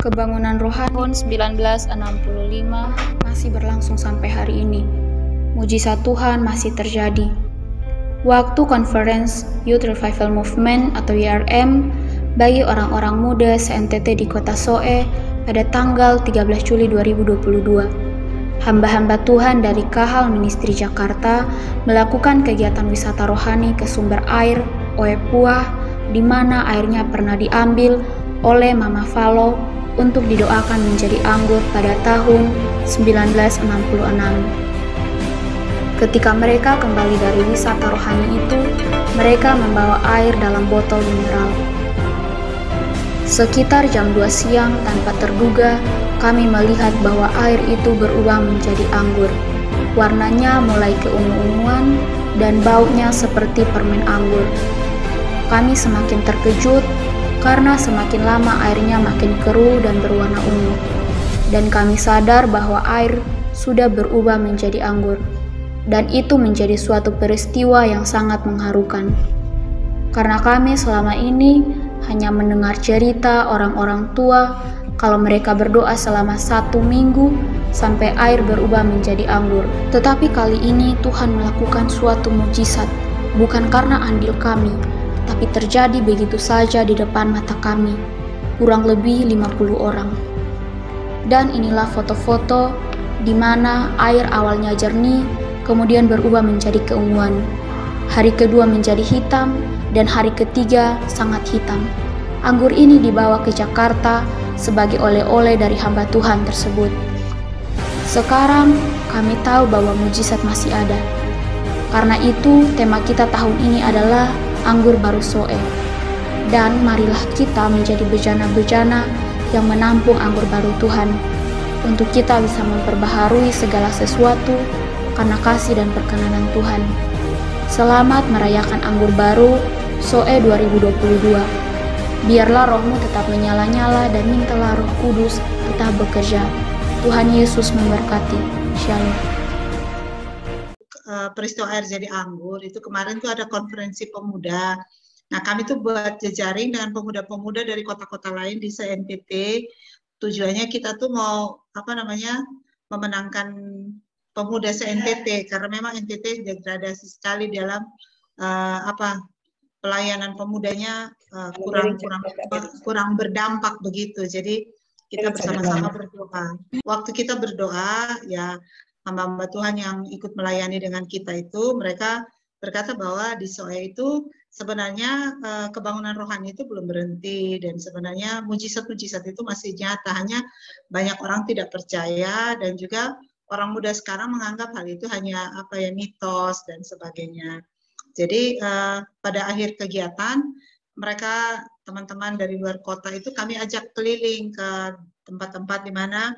Kebangunan rohani tahun 1965 masih berlangsung sampai hari ini. Mujizat Tuhan masih terjadi. Waktu Conference Youth Revival Movement atau YRM bagi orang-orang muda se-NTT di kota Soe pada tanggal 13 Juli 2022. Hamba-hamba Tuhan dari Kahal Ministry Jakarta melakukan kegiatan wisata rohani ke sumber air Oepuah, di mana airnya pernah diambil oleh Mama Falo untuk didoakan menjadi anggur pada tahun 1966. Ketika mereka kembali dari wisata rohani itu, mereka membawa air dalam botol mineral. Sekitar jam 2 siang tanpa terduga, kami melihat bahwa air itu berubah menjadi anggur. Warnanya mulai keungu-unguan dan baunya seperti permen anggur. Kami semakin terkejut karena semakin lama airnya makin keruh dan berwarna ungu. Dan kami sadar bahwa air sudah berubah menjadi anggur. Dan itu menjadi suatu peristiwa yang sangat mengharukan. Karena kami selama ini hanya mendengar cerita orang-orang tua kalau mereka berdoa selama 1 minggu sampai air berubah menjadi anggur. Tetapi kali ini Tuhan melakukan suatu mujizat, bukan karena andil kami, tapi terjadi begitu saja di depan mata kami, kurang lebih 50 orang. Dan inilah foto-foto di mana air awalnya jernih, kemudian berubah menjadi keunguan. Hari kedua menjadi hitam, dan hari ketiga sangat hitam. Anggur ini dibawa ke Jakarta sebagai oleh-oleh dari hamba Tuhan tersebut. Sekarang kami tahu bahwa mujizat masih ada. Karena itu tema kita tahun ini adalah Anggur Baru Soe. Dan marilah kita menjadi bejana-bejana yang menampung anggur baru Tuhan, untuk kita bisa memperbaharui segala sesuatu karena kasih dan perkenanan Tuhan. Selamat merayakan Anggur Baru Soe 2022. Biarlah rohmu tetap menyala-nyala dan mintalah Roh Kudus tetap bekerja. Tuhan Yesus memberkati. Shalom. Peristiwa air jadi anggur itu kemarin tuh ada konferensi pemuda. Nah, kami tuh buat jejaring dengan pemuda-pemuda dari kota-kota lain di se-NTT. Tujuannya kita tuh mau memenangkan pemuda se-NTT karena memang NTT degradasi sekali dalam pelayanan pemudanya, kurang berdampak begitu. Jadi kita bersama-sama berdoa. Waktu kita berdoa, ya hamba-hamba Tuhan yang ikut melayani dengan kita itu, mereka berkata bahwa di Soe itu sebenarnya kebangunan rohani itu belum berhenti, dan sebenarnya mujizat-mujizat itu masih nyata, hanya banyak orang tidak percaya, dan juga orang muda sekarang menganggap hal itu hanya mitos dan sebagainya. Jadi pada akhir kegiatan, mereka teman-teman dari luar kota itu kami ajak keliling ke tempat-tempat di mana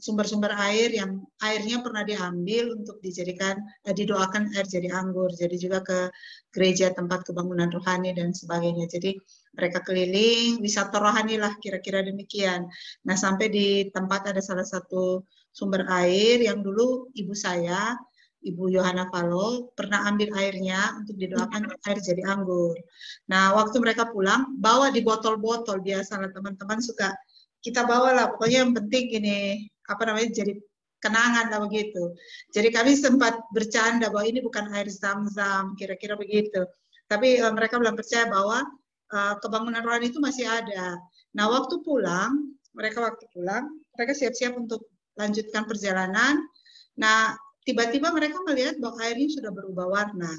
sumber-sumber air yang airnya pernah diambil untuk didoakan air jadi anggur. Jadi juga ke gereja tempat kebangunan rohani dan sebagainya. Jadi mereka keliling, wisata rohani lah kira-kira demikian. Nah, sampai di tempat ada salah satu sumber air yang dulu ibu saya, Ibu Yohana Falo, pernah ambil airnya untuk didoakan air jadi anggur. Nah, waktu mereka pulang, bawa di botol-botol, biasalah teman-teman suka kita bawalah, pokoknya yang penting ini jadi kenangan lah begitu. Jadi kami sempat bercanda bahwa ini bukan air Zam-Zam, kira-kira begitu. Tapi mereka belum percaya bahwa kebangunan rohani itu masih ada. Nah, waktu pulang, mereka siap-siap untuk lanjutkan perjalanan. Nah, tiba-tiba mereka melihat bahwa airnya sudah berubah warna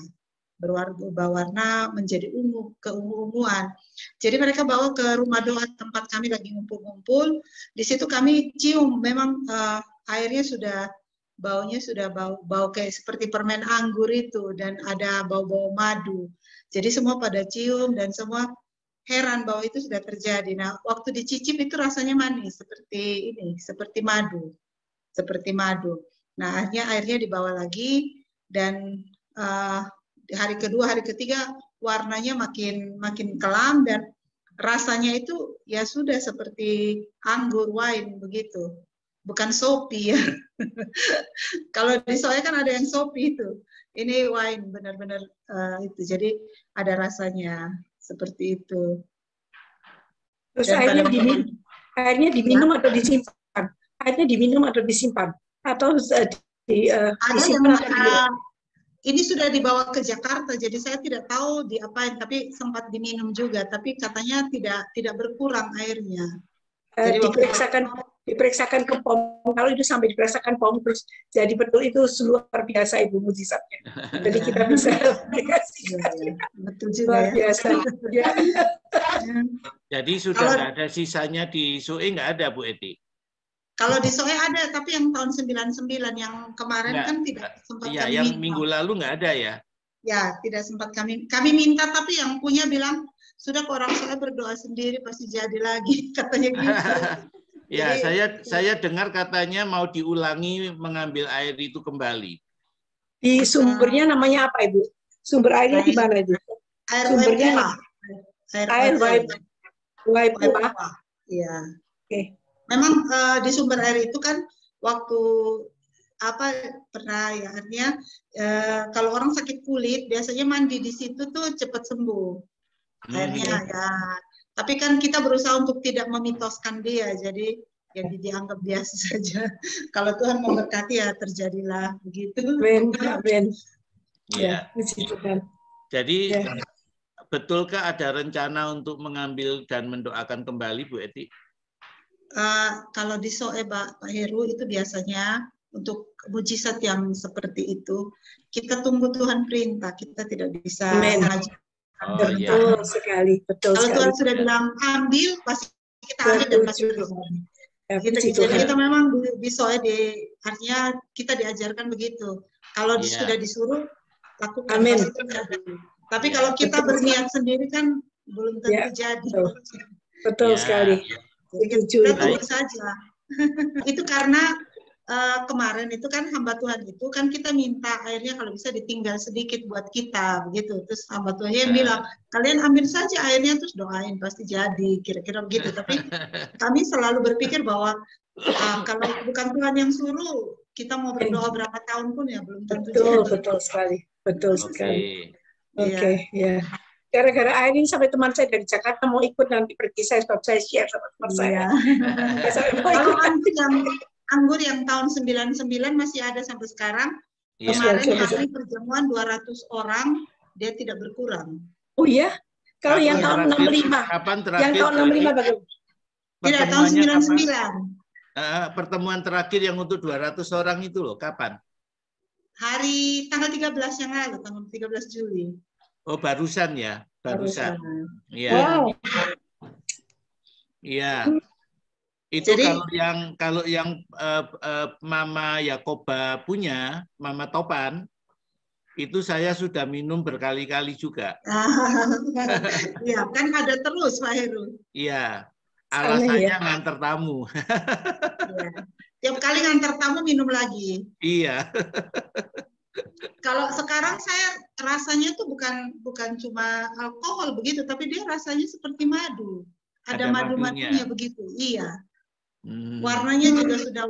menjadi keungu-unguan. Jadi mereka bawa ke rumah doa tempat kami lagi ngumpul-ngumpul. Di situ kami cium, memang airnya baunya sudah bau kayak seperti permen anggur itu, dan ada bau-bau madu. Jadi semua pada cium dan semua heran bahwa itu sudah terjadi. Nah, waktu dicicip itu rasanya manis seperti madu. Nah, akhirnya dibawa lagi, dan hari kedua, hari ketiga warnanya makin kelam, dan rasanya itu ya sudah seperti anggur wine begitu, bukan sopi ya. Kalau di Soe kan ada yang sopi itu, ini wine benar-benar itu, jadi ada rasanya seperti itu. Terus airnya Airnya diminum atau disimpan? Airnya diminum atau disimpan? Atau disimpan atau diminum? Ini sudah dibawa ke Jakarta, jadi saya tidak tahu diapain, tapi sempat diminum juga. Tapi katanya tidak berkurang airnya. Jadi diperiksakan ke POM. Kalau itu sampai diperiksakan POM terus jadi betul, itu luar biasa Ibu mujizatnya. Jadi kita bisa aplikasikan. Betul juga luar biasa. Ya. Jadi sudah nggak ada sisanya di SUE, nggak ada Bu Eti? Kalau di SOE ada, tapi yang tahun 99 yang kemarin kan tidak sempat kami yang minta. minggu lalu nggak ada ya? Ya, tidak sempat kami minta, tapi yang punya bilang sudah orang saya berdoa sendiri pasti jadi lagi, katanya gitu. Ya, Jadi, saya dengar katanya mau diulangi mengambil air itu kembali. Di sumbernya namanya apa Ibu? Sumber airnya di mana Ibu? Air sumbernya air Waipuwa. Iya. Oke. Memang di sumber air itu kan waktu pernah ya, artinya kalau orang sakit kulit biasanya mandi di situ tuh cepat sembuh airnya ya. Tapi kan kita berusaha untuk tidak memitoskan dia, jadi dianggap biasa saja. Kalau Tuhan memberkati ya terjadilah begitu. Amin. Ya. Jadi betulkah ada rencana untuk mengambil dan mendoakan kembali Bu Eti? Kalau di SOE Pak Heru itu biasanya untuk mujizat yang seperti itu kita tunggu Tuhan perintah, kita tidak bisa mengajukan. Betul sekali, betul kalau sekali. Tuhan sudah bilang ambil, pasti kita ambil dan pasti kita. Jadi kita memang di SOE artinya kita diajarkan begitu. Kalau sudah disuruh lakukan. Amin. Tapi kalau kita berniat sendiri kan belum tentu jadi. Betul sekali. Kita tunggu saja. Itu karena kemarin itu kan hamba Tuhan itu kan kita minta airnya kalau bisa ditinggal sedikit buat kita begitu. Terus hamba Tuhan yang bilang kalian ambil saja airnya terus doain pasti jadi, kira-kira begitu. Tapi kami selalu berpikir bahwa kalau bukan Tuhan yang suruh, kita mau berdoa berapa tahun pun ya belum tentu jadi. Betul sekali. Betul sekali. Oke, ya. Gara-gara air ini sampai teman saya dari Jakarta mau ikut nanti pergi, saya share sama teman saya. Kalau anggur yang tahun 99 masih ada sampai sekarang. Kemarin hari perjamuan 200 orang, dia tidak berkurang. Oh iya? Kalau yang tahun 65. Kapan terakhir? Yang tahun 65 bagaimana? Tidak, tahun 99. Pertemuan terakhir yang untuk 200 orang itu loh, kapan? Hari tanggal 13 yang lalu, tanggal 13 Juli. Oh, barusan ya, barusan. Iya. Wow. Iya. Itu jadi, kalau yang Mama Yakoba punya, Mama Topan, itu saya sudah minum berkali-kali juga. Iya, kan ada terus Pak Heru. Iya. Alasannya nganter tamu. Ya. Tiap kali nganter tamu minum lagi. Iya. Kalau sekarang saya rasanya itu bukan cuma alkohol begitu, tapi dia rasanya seperti madu. Ada madu-madunya begitu. Iya. Warnanya juga sudah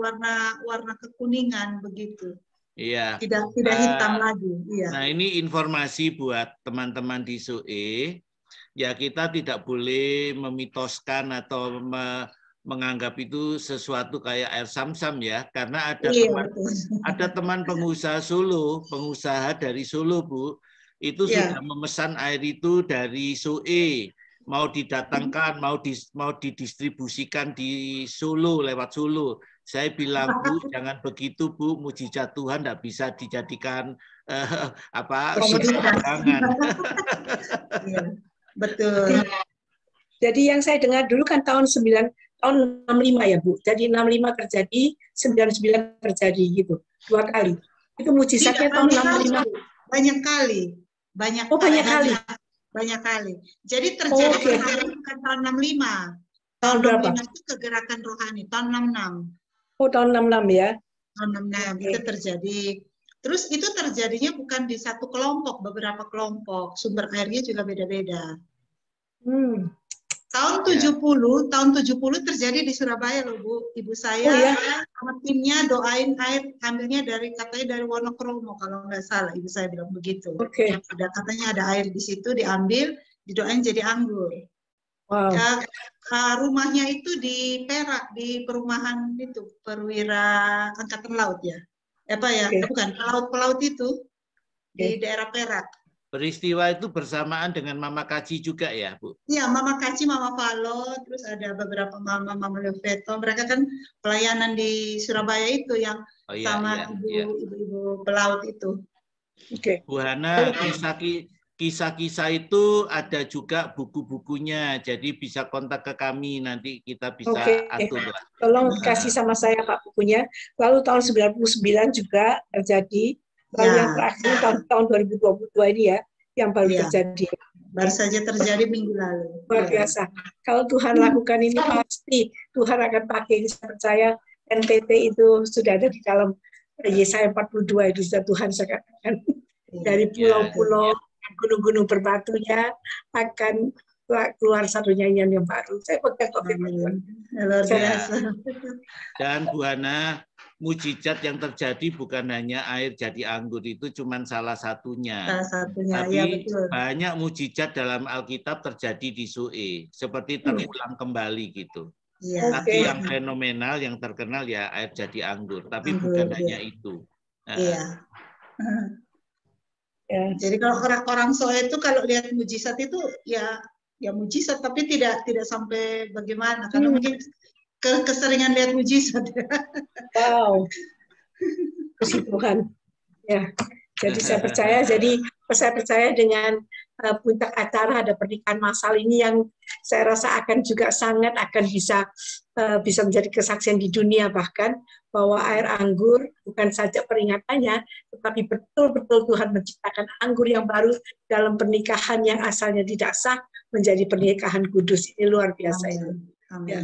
warna kekuningan begitu. Iya. Tidak hitam lagi. Iya. Nah, ini informasi buat teman-teman di SUE. Ya, kita tidak boleh memitoskan atau menganggap itu sesuatu kayak air Sam-Sam ya, karena ada teman pengusaha Solo, pengusaha dari Solo Bu, itu sudah memesan air itu dari SUE, mau didatangkan, mau didistribusikan di Solo lewat Solo. Saya bilang Bu, jangan begitu Bu, mujizat Tuhan tidak bisa dijadikan dagangan. Betul. Jadi yang saya dengar dulu kan tahun 65 ya Bu. Jadi 65 terjadi, 99 terjadi gitu. 2 kali. Itu mujizatnya tahun 65. Banyak kali. Banyak kali. Jadi terjadi bukan tahun 65. Tahun berapa? Itu kegerakan rohani, tahun 66. Oh, tahun 66 ya. Tahun 66 itu terjadi. Terus itu terjadinya bukan di satu kelompok, beberapa kelompok. Sumber airnya juga beda-beda. Tahun 70 terjadi di Surabaya loh Bu. Ibu saya sama timnya doain air, ambilnya katanya dari Wonokromo kalau nggak salah. Ibu saya bilang begitu. Katanya ada air di situ, diambil, didoain jadi anggur. Wow. Ya, rumahnya itu di Perak, di perumahan itu Perwira Angkatan Laut ya. Apa ya? Oke. Bukan pelaut-pelaut itu di Oke. daerah Perak. Peristiwa itu bersamaan dengan Mama Kaci juga ya, Bu? Iya, Mama Kaci, Mama Valo, terus ada beberapa Mama Leveto. Mereka kan pelayanan di Surabaya itu yang Oh iya, sama iya. ibu-ibu pelaut itu. Oke. Bu Hana, kisah-kisah itu ada juga buku-bukunya, jadi bisa kontak ke kami, nanti kita bisa atur lah. Tolong kasih sama saya Pak bukunya. Lalu tahun 99 juga terjadi. Lalu yang terakhir tahun 2022 ini ya, yang baru terjadi. Baru saja terjadi minggu lalu. Luar biasa. Kalau Tuhan lakukan ini pasti Tuhan akan pakai ini, saya percaya. NPT itu sudah ada di dalam Yesaya 42 itu sudah Tuhan katakan. Dari pulau-pulau, gunung-gunung berbatunya akan keluar satu nyanyian yang baru. Saya pegang komitmen. Luar biasa. Dan Bu Hana, mujizat yang terjadi bukan hanya air jadi anggur, itu cuma salah satunya. Tapi ya, betul. Banyak mujizat dalam Alkitab terjadi di SUE, seperti terulang kembali gitu. Ya. Tapi yang fenomenal, yang terkenal ya air jadi anggur. Tapi bukan hanya itu. Iya. Jadi kalau orang-orang SUE itu kalau lihat mujizat itu ya mujizat, tapi tidak sampai bagaimana, karena mungkin keseringan lihat mujizat. Wow, puji Tuhan. Ya, jadi saya percaya dengan puncak acara ada pernikahan massal ini yang saya rasa akan juga sangat akan bisa menjadi kesaksian di dunia, bahkan bahwa air anggur bukan saja peringatannya, tetapi betul-betul Tuhan menciptakan anggur yang baru dalam pernikahan yang asalnya tidak sah menjadi pernikahan kudus. Ini luar biasa. Amin. Ya,